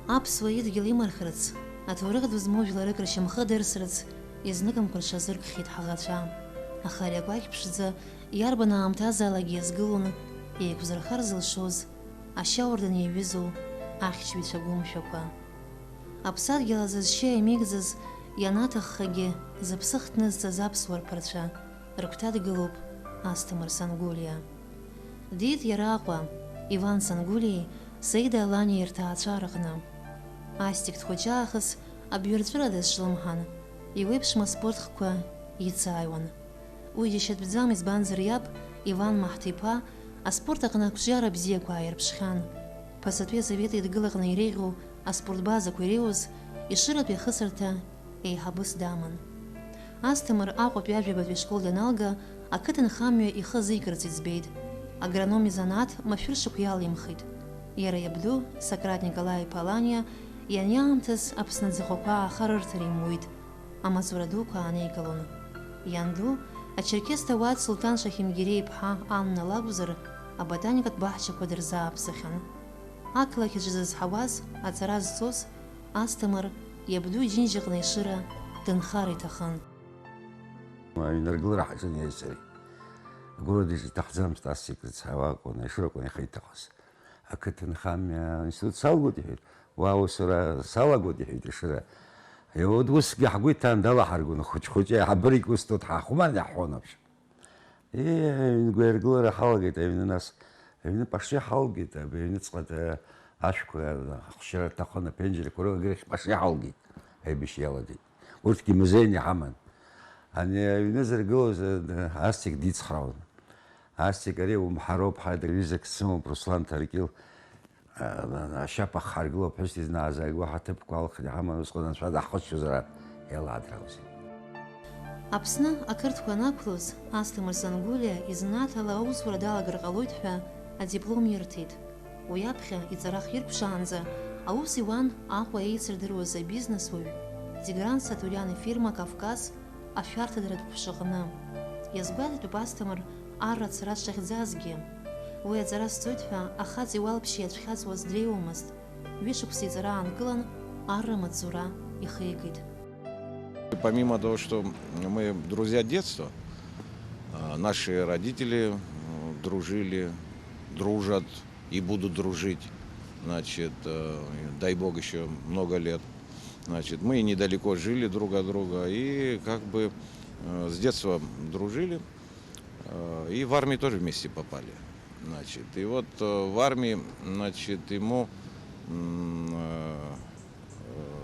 Аԥсуа идгьыл имархарц, аҭоурых ду змоу жәларык ршьамхы дырсырц, изныкымкәа рҽазыркхьеит ҳаӷацәа. Аха ари агәақь ԥшӡа иарбан аамҭазаалакгьы иазгылон, еиқәзырхар зылшоз, ашьауардын иаҩызоу ахьчҩцәа гәымшәақәа. Аԥсадгьыл азы зшьа иамеигӡаз, ианаҭаххагьы зыԥсы хҭнызҵаз аԥсуа рԥарцәа рыгәҭа дгылоуп Асҭамыр Сангәлиа. Дит иара Аҟәа, Иван Сангәлиеи Саида Аланиеи рҭаацәа рҟны. Астик дхәыҷаахыс абҩарҵәыра дазҿлымҳан, иуеиԥшым аспортхқәа ицааиуан. Уи џьашьатәӡам, избанзар иаб Иван Маҳҭиԥа аспорт аҟны ақәҿиара бзиақәа ааирԥшхьан. Ԥасатәи Асовет Еидгыла-ҟны иреиӷьу аспортбазақәа иреиуаз ишыратәи ахысырҭа еиҳабыс даман. Асҭамыр Аҟәатәи ажәабатәи ашкол даналга, ақыҭанхамҩа ихы азикырц иӡбеит. Агроном изанааҭ машәыршақә иалимхит. Иара иабду Сократ Николаи-иԥа Аланиа ианиаамҭаз Аԥсны аӡахәақәа аахарырҭар имуит, амаҵура дуқәа ааникылон. Ианду Ачерқьес ҭауад Сулҭан Шахимгиреи-иԥҳа Анна лакәзар, аботаникатә баҳчақәа дырзааԥсахьан. Ақалақь аҿы зызҳауаз, аҵара зцоз, Асҭамыр иабду Џьынџьаҟны ишыра дынхар иҭахын. Аҩныргылара ҳаҿын иареи сареи. Агәыра дизҭахӡамызт Астик зыцҳауа акәын, аишыра акәын ихеиҭахыз. Ақыҭанхамҩа аинститут салгоит иҳәеит, уа аусура салагоит иҳәеит ишыра. Усгьы ҳгәы иҭан далаҳаргон, хәыҷ-хәыҷ аиҳабыра ус-тот ҳаахәман иаҳҳәон аԥшь. Аҩнгәаиргылара ҳалагеит аҩны, нас аҩны паши ҳалгеит, аҩныҵҟа ашәқәа ахшьыра рҭахын, аԥенџьырқәа рылагарахь паши ҳалгеит, аибашьра иалагеит. Урҭгьы музеин иҳаман. Ани аҩны зыргылоз Астик дицхраауан. Астик ари умҳароуп, ҳаидыр ҩызак сымоуп, Руслан Ҭаркьыл ашьаԥ ахаргылоуп, ԥҳәыс дизнаазааигәа ҳаҭыԥқәа алхны иҳаман, усҟан анцәа даҳхыччозар иаладраузеи. Аԥсны ақырҭқәа анақәлоз, Асҭамыр Сангәлиа изанааҭала аусура далагар ҟалоит ҳәа адиплом ирҭеит. Уи аԥхьа иҵарах иркәшаанӡа аус иуан Аҟәа еицырдыруаз абизнесуаҩ Тигран Сатуриан ифирма Кавказ ашәарҭадаратә ҟәшаҟны. Иазгәаҭатәуп Асҭамыр арра ацара дшахьӡазгьы. Уи аҵара сцоит ҳәа ахаҵ иуалԥшьа иацәхьаҵуаз дреиуамызт. Ҩышықәса иҵара аанкылан, арра маҵура ихигеит. Помимо того, что мы друзья детства, наши родители дружили, дружат и будут дружить, значит, дай бог еще много лет. Значит, мы недалеко жили друг от друга и как бы с детства дружили, и в армию тоже вместе попали. Значит, и вот в армии, значит, ему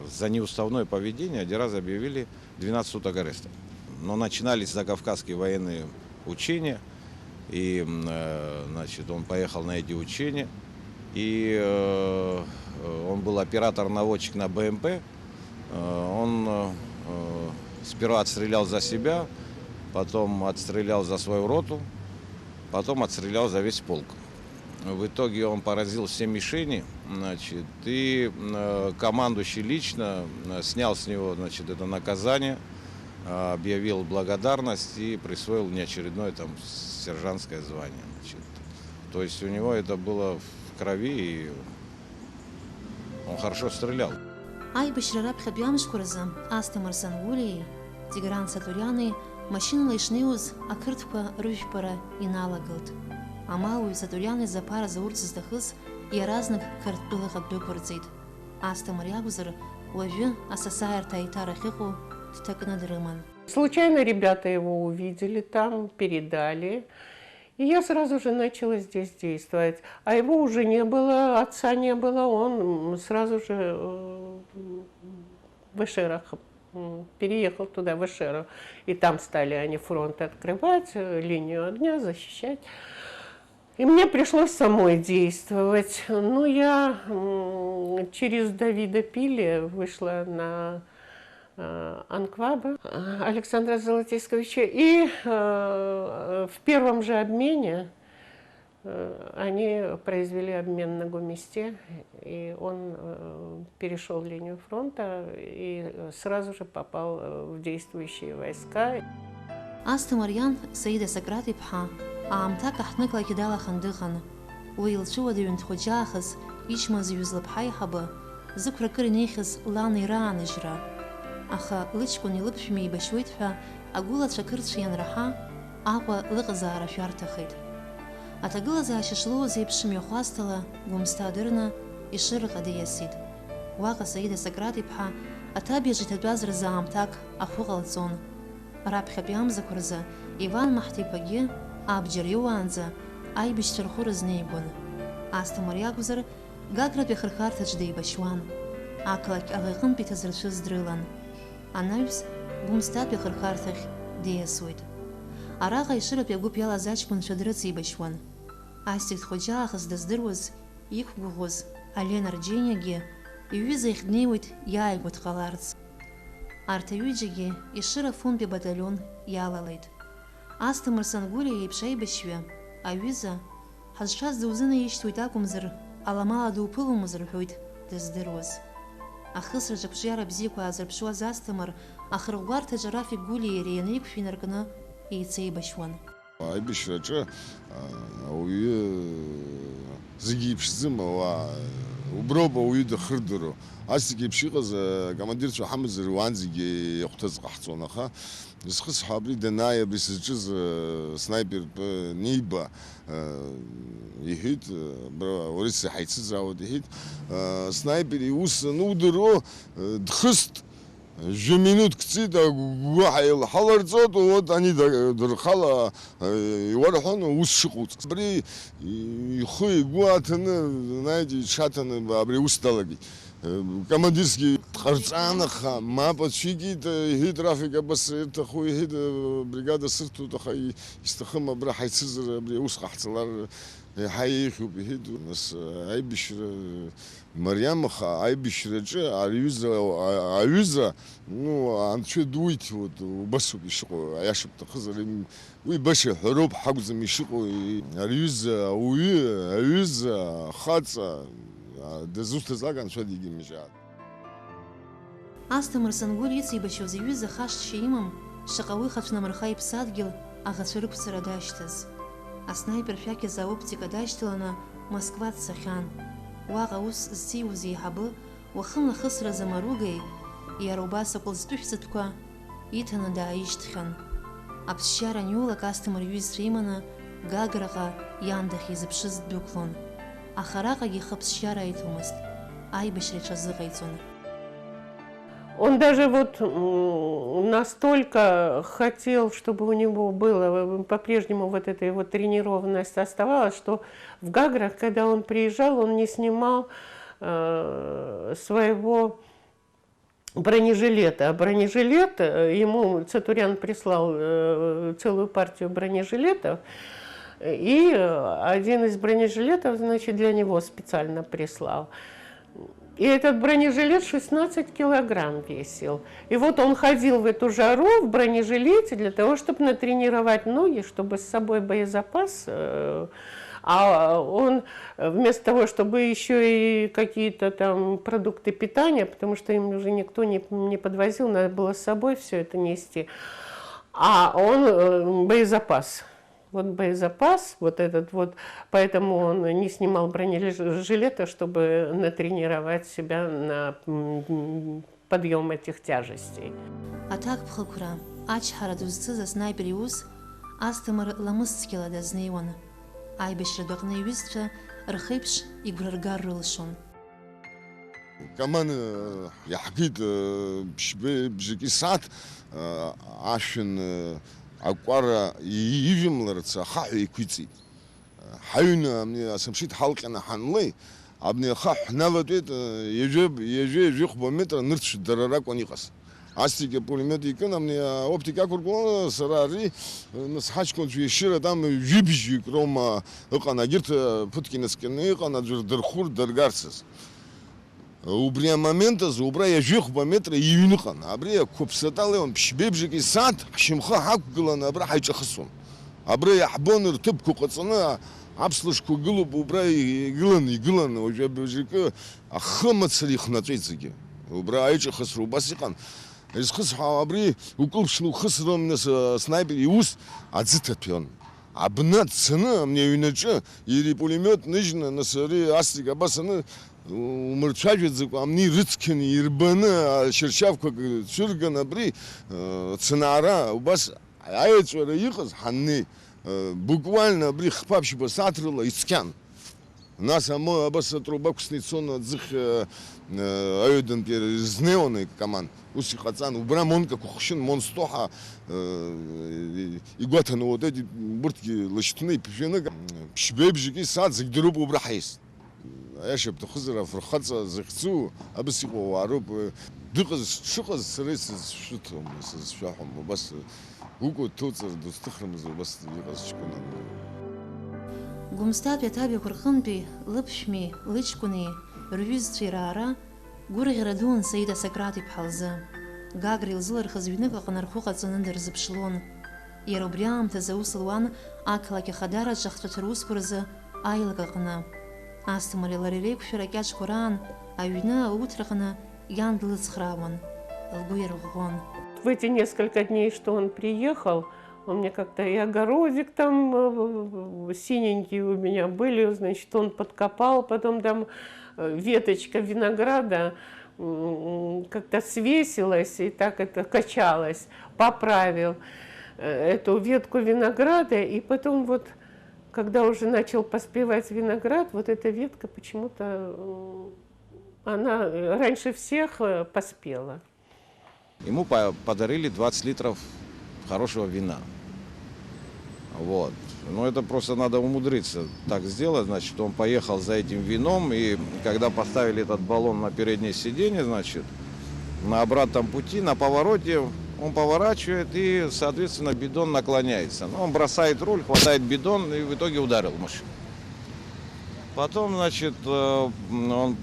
за неуставное поведение один раз объявили 12 суток ареста. Но начинались закавказские военные учения, и, значит, он поехал на эти учения, и он был оператор-наводчик на БМП. Он сперва отстрелял за себя, потом отстрелял за свою роту, потом отстрелял за весь полк. В итоге он поразил все мишени, значит, и командующий лично снял с него, значит, это наказание, объявил благодарность и присвоил неочередное там сержантское звание. Значит. То есть у него это было в крови, и он хорошо стрелял. Аибашьра раԥхьатәи амшқәа рзы Асҭамыр Сангәлиеи Тигран Сатуриани машьынала ишнеиуаз ақырҭқәа рыжәпара иналагылт. Амалуаҩ Сатуриани заԥара заурц зҭахыз иаразнак Қырҭтәылаҟа дәықәырҵеит. Асҭамыр иакәзар, уажәы асасааирҭа аиҭар ахьыҟоу дҭакны дрыман. Случайно ребята его увидели там, передали. И я сразу же начала здесь действовать. А его уже не было, отца не было, он сразу же в Эшерах переехал туда, в Эшеру. И там стали они фронт открывать, линию огня защищать. И мне пришлось самой действовать. Ну, я через Давида Пили вышла на Анкваба Александра Золотейсковича. И в первом же обмене они произвели обмен на Гумисте, и он перешел линию фронта и сразу же попал в действующие войска. Асҭамыр иан Саида Сократ-иԥҳа аамҭак аҳҭныклакгьы далахан дыҟан. Уи илцәыуадаҩын дхәыҷаахыс ичмазаҩыз лыԥҳа аиҳабы зықәра кыр инеихьаз лан ирааныжьра. Аха лыҷкәын илыԥшәма еибашьуеит ҳәа агәылацәа кырцәа ианраҳа, Аҟәа лыҟазаара шәарҭахеит. Аҭагылазаашьа шлоуаз еиԥш мҩахәасҭала Гәымсҭа дырны Ешыраҟа диасит. Уаҟа Саида Сократ-иԥҳа аҭабиаҿ иҭатәаз рзы аамҭак ахәы ҟалҵон. Раԥхьатәи амзақәа рзы Иван Маҳҭеиԥагьы абџьар иоуаанӡа аибашьцәа рхәы рызнеигон. Асҭамыр иакәзар, Гагратәи ахырхарҭаҿ деибашьуан. Ақалақь аӷа-иҟынтә иҭазыршәыз дрылан. Анаҩс Гәымсҭатәи ахырхарҭахь диасуеит. Араҟа Ешыратәи агәыԥ иалаз аҷкәынцәа дрыҵеибашьуан. Астик Ҭхәыџьаахыс дыздыруаз, иқәгәыӷуаз Алена Рџьениагьы иҩыза ихь днеиуеит иааигәа дҟаларц. Арҭ аҩыџьагьы Ешыра фронттәи абаталион иалалеит. Асҭамыр Сангәылиа иеиԥш аибашьҩы аҩыза ҳазшаз дузынаишьҭуеит акәымзар, аламала дуԥыломыз рҳәоит дыздыруаз. Ахысраҿ ақәҿиара бзиақәа аазырԥшуаз Асҭамыр ахырӷәӷәарҭаҿы Рафик Гәлиеи иареи иаneиқәшәа инаркны еицеибашьуан. Аибашьраҿы ауаҩы зегьы иԥшӡам, уброуп ауаҩы дахырдыруа. Асик еиԥш иҟаз акомандирцәа ҳамазар уан зегьы иахәҭаз ҟаҳҵон, аха изхысҳәо абри данааи абри сызҿыз снаипертә ниба иҳәеит, уара ҳаицызраауеит иҳәеит, снайпер иус анудыруа дхыст. 10 минут кцит, ҳаларҵот, вот ани дырхала иуарҳәон ус шыҟоуҵаз. Абри ихы игәы аҭаны, знаете, иҽаҭаны абри аус далагеит. Командирсгьы дҟарҵан, аха мап ацәикит, иҳәеит Рафик абас ирҭаху, иҳәеит бригада сырҭоит, аха исҭахым абра ҳаицызар абри аус ҟаҳҵалар иаҳа еиӷьуп иҳәеит. Нас аибашьра мариам, аха аибашьраҿы аҩыза анцәа дуиҭоит, убасоуп ишыҟоу, аиаша бҭахызар, уи баша ҳәароуп ҳакәӡам ишыҟоу. Аҩыза ауаҩы, аҩыза, ахаҵа дызусҭазлак анцәа дигимыжьааит. Асҭамыр Сангәылиа иҵеибашьоз иҩыза хашҭшьа имам, шаҟа уи хацәнамырха иԥсадгьыл аӷацәа рықәцара дашьҭаз. Аснаипер шәақь азы аоптика дашьҭаланы Москва дцахьан. Уаҟа ус зҭиуаз еиҳабы уахынла хысразы Маругеи иара убас акәылӡтәышәҵатәқәа иҭаны дааишьҭхьан. Аԥсшьара аниулак Асҭамыр иҩызцәа иманы Гаграҟа иан дахьизыԥшыз ддәықәлон. Аха араҟагьы ихы аԥсшьара аиҭомызт, аибашьра иҽазыҟаиҵон. Он даже вот настолько хотел, чтобы у него было по-прежнему вот эта его тренированность оставалась, что в Гаграх, когда он приезжал, он не снимал своего бронежилета. А бронежилет, ему Цатурян прислал целую партию бронежилетов, и один из бронежилетов, значит, для него специально прислал. И этот бронежилет 16 килограмм весил. И вот он ходил в эту жару в бронежилете для того, чтобы натренировать ноги, чтобы с собой боезапас. А он вместо того, чтобы еще и какие-то там продукты питания, потому что им уже никто не подвозил, надо было с собой все это нести. А он боезапас. Вот боезапас, вот этот вот, поэтому он не снимал бронежилета, чтобы натренировать себя на подъем этих тяжестей. Аҭак ԥхықәра, ачҳара дызцыз аснаипер иус Асҭамыр ламысцқьала дазнеиуан. Аибашьратә аҟны иҩызцәа рхеиԥш игәра ргар рылшон. Каман иаҳгеит бжаки сааҭ ашәын акәара ижәымларц ахаҳә еиқәиҵеит. Ҳаҩны асымшит ҳалҟьаны ҳанлеи, абни ахаҳә ҳналатәеит ҩажәи-ҩажәихәба метра нырцә дара ракәын иҟаз. Астика пулемет икын, абни оптика ақәыргыланы сара ари нас ҳаҷкәынцәа Ешыра там жәибжьык роума ыҟан, егьырҭ ԥыҭк инаскьаны иҟан аӡәыр дырхәыр дыргарцаз. Убри амомент азы убра ҩажәихәба метра иҩныҟан. Абри ақәыԥсатал еиуан, ԥшьбеибжаки сааҭ ҳшьамхы ҳақәгыланы абра ҳаиҿахысуан. Абра иаҳбон рҭыԥқәа ҟаҵаны аԥслышқәа гылоуп, убра игыланы уажәабжакы ахы мацара ихнаҵәеит зегьы. Убра аиҿахысра убас иҟан. Изхысҳәаау абри укылԥшны ухысрым нас снайпер иус аӡы ҭаҭәон. Абна дцаны амни аҩнаҿы иара ипулемиот ныжьны нас ари астик абас аны умырцәажәаӡакәа амни рыцқьаны ирбаны ашьыршьафқәак цәырган абри цынаара убас аеҵәара иҟаз ҳаннеи буквально абри хԥа-ԥшьба сааҭрыла ицқьан. Нас абас атруба қәсны ицон аӡыхь аҩадантәи изнеиуан икаман. Ус иҟаҵан, убра монкақәа хәшьын, монстоҳа игәаҭаны уадади урҭгьы лашьҭны иԥжәаны ԥшьбеибжьки сааҭ зегь дыруп убра ҳаис. Аиаша бҭахызар афырхаҵа захьӡу абас иҟоу ауаа роуп. Дшыҟаз сара исызшәыҭом, исызшәаҳәом. Убас гәыкәа дҭоуҵар дузҭыхрамызар убас иҟаз ҷкәынан. Гәымсҭатәи аҭабиақәа рҟынтәи лыԥшәми, лыҷкәыни, рҩызцәеи раара гәырӷьара дуун Саида Сократ-иԥҳа лзы. Гагра илзылырхыз ҩнык аҟны рхәы ҟаҵаны дырзыԥшлон. Иара убри аамҭазы аус луан ақалақь ахадараҿ ахҵәацәа русқәа рзы аилак аҟны. Асҭамыри лареи реиқәшәара акьаҿқәа раан аҩны ауҭраҟны иан длыцхраауан, лгәы иарӷәӷәон. В эти несколько дней, что он приехал, он мне как-то и огородик там синенький у меня были, значит, он подкопал, потом там веточка винограда как-то свесилась и так это качалась, поправил эту ветку винограда, и потом вот, когда уже начал поспевать виноград, вот эта ветка почему-то, она раньше всех поспела. Ему подарили 20 литров хорошего вина. Вот. Но это просто надо умудриться так сделать. Значит, он поехал за этим вином, и когда поставили этот баллон на переднее сиденье, значит, на обратном пути, на повороте, он поворачивает, и, соответственно, бидон наклоняется. Он бросает руль, хватает бидон, и в итоге ударил машину. Потом, значит, он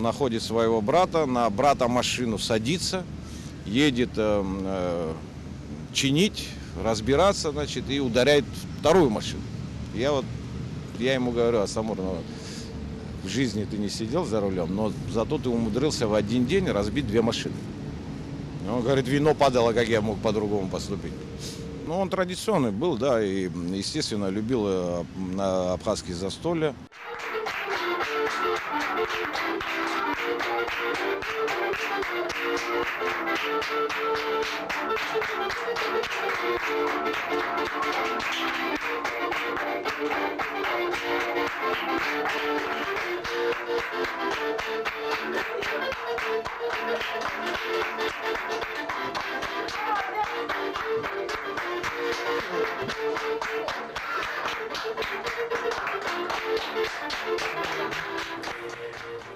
находит своего брата, на брата машину садится, едет чинить, разбираться, значит, и ударяет вторую машину. Я ему говорю: Асамур, в жизни ты не сидел за рулем, но зато ты умудрился в один день разбить 2 машины. Он говорит, вино падало, как я мог по-другому поступить. Ну, он традиционный был, да, и, естественно, любил на абхазские застолья.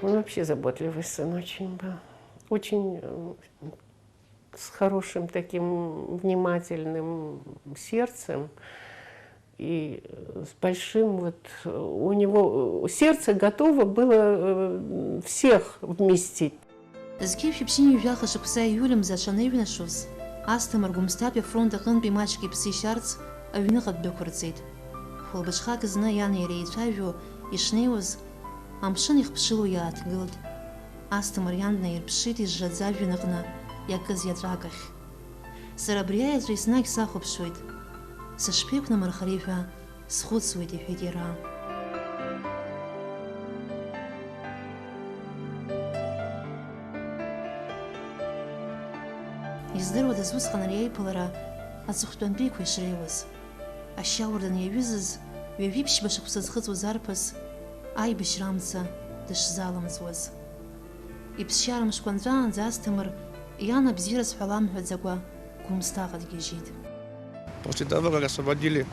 Он вообще заботливый сын очень был. Очень с хорошим таким внимательным сердцем. И с большим вот... У него сердце готово было всех вместить. Згьы шәыԥшьынҩажәа жәаха шықәса иҩылымз аҽанеиҩнашоз, Асҭамыр Гәымсҭатәи афронт аҟынтәи маҷк иԥсы ишьарц аҩныҟа ддәықәырҵеит. Хәылбыҽхак зны иани иареи еицәажәо ишнеиуаз, амшын ихԥшыло иааҭгылт. Асҭамыр иан днаирԥшит ижжаӡа ажәҩан аҟны иакыз иаҵәак ахь. Сара абри аеҵәа еснагь сахәаԥшуеит. Сышԥеиқәнамырхари ҳәа схәыцуеит, иҳәеит иара. Издыруадаз усҟан ари аиԥылара аҵыхәтәантәиқәа ишреиуаз. Ашьауардын иаҩызаз ҩажәи-ԥшьба шықәса зхыҵуаз арԥыс аибашьра амца дышзалымҵуаз. Иԥсшьара мшқәа нҵәаанӡа Асҭамыр иан абзиара сҳәала мҳәаӡакәа Гәымсҭаҟа дгьежьит. После того, как освободили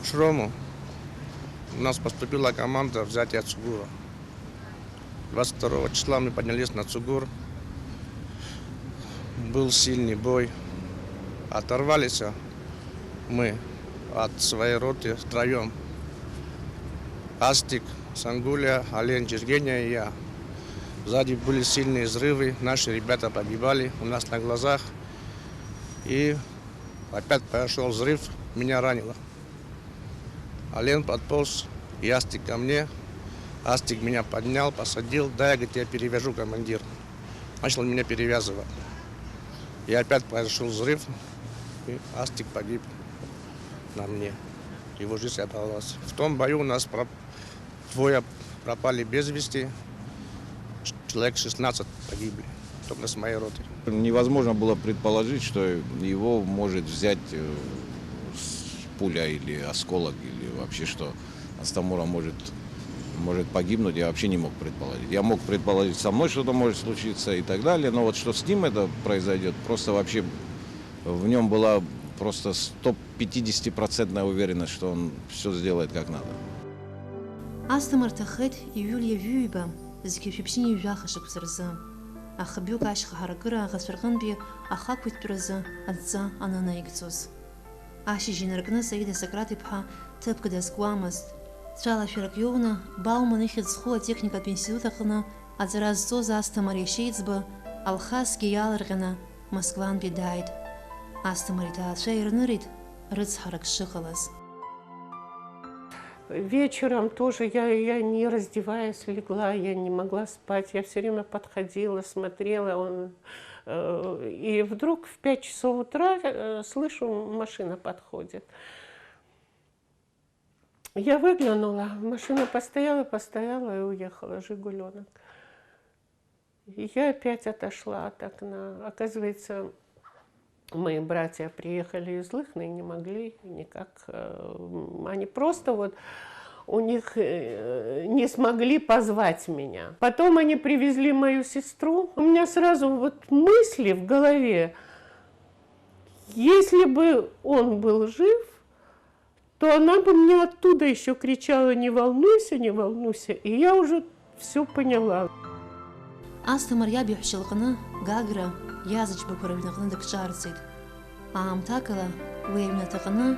Шрому, у нас поступила команда взятия Цугура. 22 числа мы поднялись на Цугур. Был сильный бой. Оторвались мы от своей роты втроем. Астик, Сангуля, Олен, Чергения и я. Сзади были сильные взрывы, наши ребята погибали у нас на глазах. И опять произошел взрыв, меня ранило. Олен подполз, и Астик ко мне. Астик меня поднял, посадил. Да, я, говорит, я перевяжу, командир. Начал меня перевязывать. И опять произошел взрыв, и Астик погиб на мне. Его жизнь оборвалась. В том бою у нас 2 пропали без вести. человек 16 погибли, только с моей роты. Невозможно было предположить, что его может взять пуля или осколок, или вообще что Астамура может погибнуть, я вообще не мог предположить. Я мог предположить, со мной что-то может случиться и так далее, но вот что с ним это произойдет, просто вообще в нем была просто 150% уверенность, что он все сделает как надо. Астамыр тахет июлья вюйба, зикифипсини вяхашек взрзы. Ахабюк ашха харакыра агасварганби ахаквит пюрзы адза ананайгцуз. Аши жинаргна Саида Сократипха тыпкы дескуамаст. Трала феракьевна, Бауман ихит схуа техника от института хана, адзараз зоза Астамыр яшейцбы, Алхас геяларгана, Москван бедайд. Астамыр таатша ирнырит, рыц харак шихалас. Вечером тоже я не раздеваясь легла, я не могла спать, я все время подходила, смотрела, и вдруг в 5 часов утра слышу, машина подходит. Я выглянула, машина постояла и уехала, «Жигуленок». И я опять отошла от окна. Оказывается, мои братья приехали из Лыхны и не могли никак. Они просто вот у них не смогли позвать меня. Потом они привезли мою сестру. У меня сразу вот мысли в голове. Если бы он был жив, то она бы мне оттуда еще кричала: не волнуйся, не волнуйся. И я уже все поняла. Астамыр ябиҳәшьылҟны Гагра иазаҷбақәа рыҩнаҟны дыкҿаарҵеит. Аамҭакала уи аҩнаҭаҟны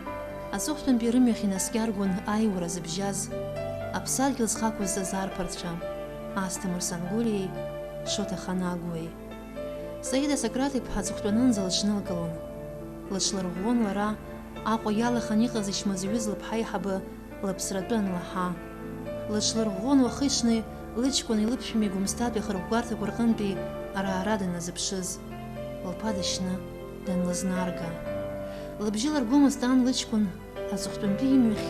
аҵыхәтәантәи рымҩахь инаскьаргон аиуара зыбжьаз, аԥсадгьыл зхақәызҵаз арԥарцәа Астамыр Сангәылиеи Шоҭа Ханагәуеи. Саида Сократ-иԥҳа аҵыхәтәанынӡа лыҽнылкылон. Лыҽлырӷәӷәон лара Аҟәа иалахан иҟаз ичмазаҩыз лыԥҳа аиҳабы лыԥсратәы анлаҳа. Лыҽлырӷәӷәон уахи-ҽни лыҷкәын илыԥшәми Гәымсҭатәи ахырӷәӷәарҭақәа рҟынтәи ара-ара даназыԥшыз, лԥа дышьны данлызнарга. Лыбжьы ларгомызт ан лыҷкәын аҵыхәтәантәи имҩахь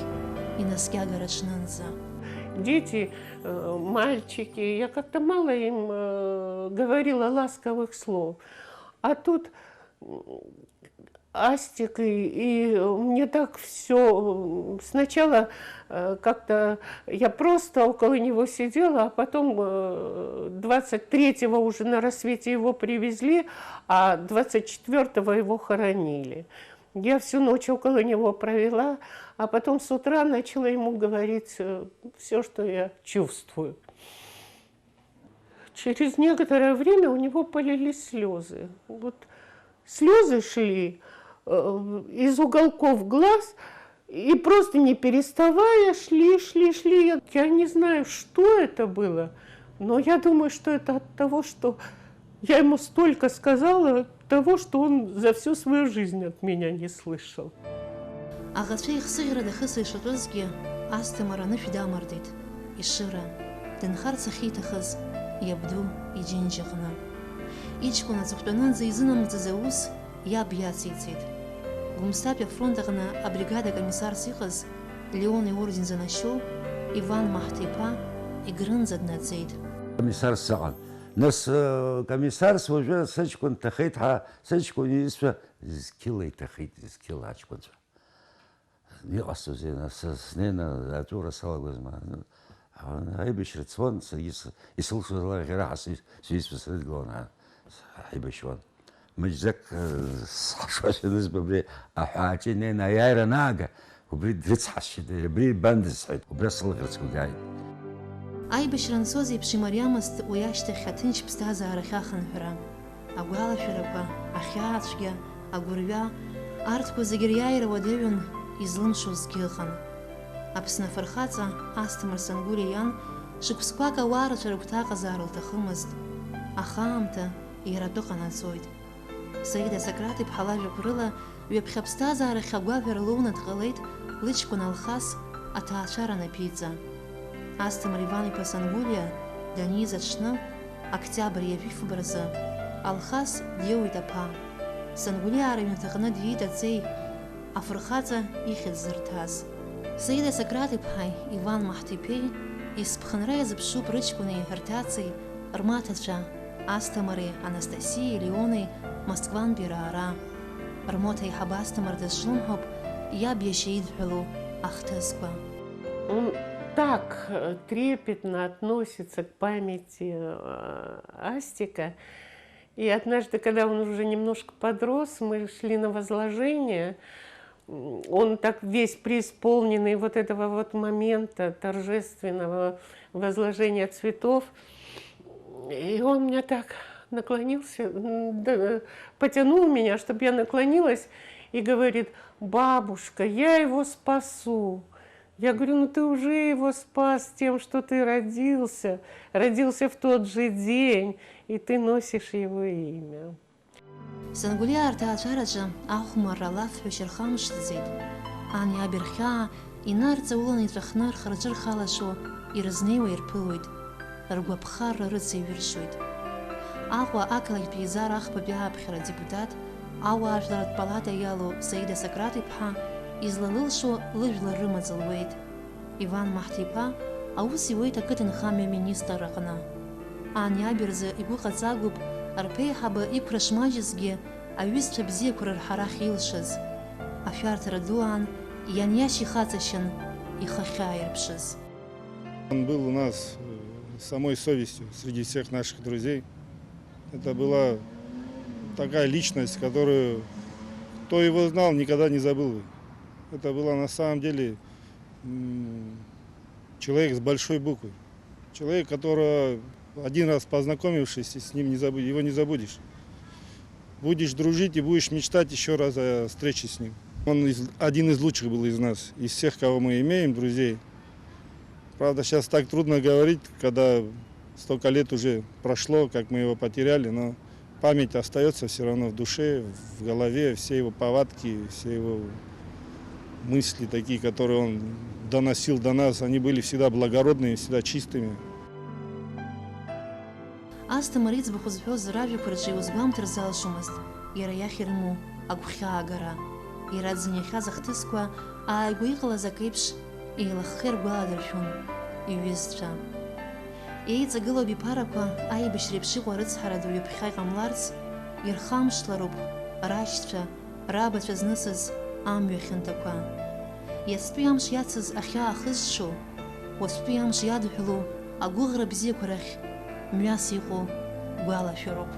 инаскьагара аҽнынӡа. Дети, мальчики, я как-то мало им говорила ласковых слов. А тут Астик, и мне так все. Сначала как-то я просто около него сидела, а потом 23-го уже на рассвете его привезли, а 24-го его хоронили. Я всю ночь около него провела, а потом с утра начала ему говорить все, что я чувствую. Через некоторое время у него полились слезы. Вот слезы шли из уголков глаз, и просто не переставая шли. Я не знаю, что это было, но я думаю, что это от того, что я ему столько сказала, того, что он за всю свою жизнь от меня не слышал. Аӷацәа ихсыӷьра дахыса ишатәызгьы Астамыр анышә дамардеит, ишыра, дынхарц ахьиҭахыз иабду иџьынџьаҟны. Иҷкәын аҵыхәтәанынӡа изынамӡаз аус иаб иациҵеит. Гәымсҭатәи афронт аҟны абригада комиссарс иҟаз Леон иорден занашьоу Иван Маҳҭа-иԥа Егрынӡа днаӡеит. Комиссар саҟан. Нас комиссарс уажәы сыҷкәын дҭахеит ҳәа, сыҷкәын иҩызцәа зқьыла иҭахеит, зқьыла аҷкәынцәа. Иҟасҵозеи, нас снеины атәыуара салагозма. Аибашьра цон, исылшоз лаӷьараҳа сҩызцәа срыдгылон, ҳаибашьуан. Маџьӡак сҳашуашәа анызба, убри аҳәааҿы инеины аиааира анаага, убри дрыцҳасшьит, абри ибандаз сҳәеит, убри сылӷьарцкәа дааит. Аибашьра анцоз еиԥш имариамызт уи ашьҭахь аҭынч ԥсҭазаарахь ахынҳәра. Агәалашәарақәа, ахьаацәгьа, агәырҩа, арҭқәа зегьы риааира уадаҩын, излымшозгьы ыҟан. Аԥсны афырхаҵа Астамыр Сангәылиа иан шықәсқәак ауаа рацәа рыгәҭа аҟазаара лҭахымызт, аха аамҭа иара атәы ҟанаҵоит. Саида Сократ-иԥҳа лажәақәа рыла ҩаԥхьа аԥсҭазаарахь агәаҳәара лоуны дҟалеит лыҷкәын Алхас аҭаацәара наԥиҵа. Астамыр Иван-иԥа Сангәылиа даниз аҽны, октиабр иажәифба рзы, Алхас диоуит аԥа. Сангәылиаа рыҩнаҭаҟны диит аҵеи, афырхаҵа ихьӡ зырҭаз. Саида Сократ-иԥҳаи Иван Маҳҭа-иԥеи есԥхынра иазыԥшуп рыҷкәыни рҭацеи рмаҭацәа Асҭамыри Анастасиеи Леони Москвантәи раара. Рмоҭа еиҳабы Асҭамыр дазҿлымҳауп иаб иашьа идҳәалоу ахҭысқәа. Он так трепетно относится к памяти Астика. И однажды, когда он уже немножко подрос, мы шли на возложение, он так весь преисполненный вот этого вот момента торжественного возложения цветов, и он меня так наклонился, потянул меня, чтобы я наклонилась, и говорит: бабушка, я его спасу. Я говорю: ну ты уже его спас тем, что ты родился в тот же день, и ты носишь его имя. Сангулиа арҭаацәараҿы ахәмарра алафҳәашьа рхамышҭӡеит. Ани аби рхьаа инарҵауланы иҵәахны рхы-рҿы рхалашо ирызнеиуа ирԥылоит, ргәаԥхарра рыца иҩыршоит. Аҟәа ақалақьтә еизар ахԥатәи ааԥхьара адепутат, ауаажәларатә палата иалоу Саида Сократ-иԥҳа излалылшо лыжәлар рымаҵ луеит. Иван Маҳҭиԥа аус иуеит ақыҭанхамҩа аминистр аҟны. Ани аби рзы игәы ҟаҵагоуп рԥеиҳаба иқәра шмаҷызгьы аҩызцәа бзиақәа рырҳарахь илшаз. Ашәарҭара ду аан ианиашь ихаҵашьан ихахьы ааирԥшыз. Он был у нас самой совестью среди всех наших друзей. Это была такая личность, которую кто его знал, никогда не забыл. Это была на самом деле человек с большой буквы. Человек, которого один раз познакомившись, с ним его не забудешь. Будешь дружить и будешь мечтать еще раз о встрече с ним. Он один из лучших был из нас, из всех, кого мы имеем, друзей. Правда, сейчас так трудно говорить, когда столько лет уже прошло, как мы его потеряли, но память остается все равно в душе, в голове, все его повадки, все его мысли такие, которые он доносил до нас, они были всегда благородными, всегда чистыми. Асҭамыр иӡбахә зҳәоз ражәақәа рҿы иузгәамҭар залшомызт, иара иахь ирымоу агәхьаагара. Иара дзыниахьаз ахҭысқәа ааигәа иҟалаз ак еиԥш еилаххы иргәаладыршәон иҩызцәа. Еиҵагылоу биԥарақәа аибашьра еиԥш иҟоу арыцҳара ду ҩаԥхьа иҟамларц ирхамшҭлароуп рашьцәа, рабацәа знысыз амҩа хьанҭақәа. Иацтәи амш иацыз ахьаа хызшо, уаҵәтәи амш иадҳәалоу агәыӷра бзиақәа рахь мҩас иҟоу гәалашәароуп.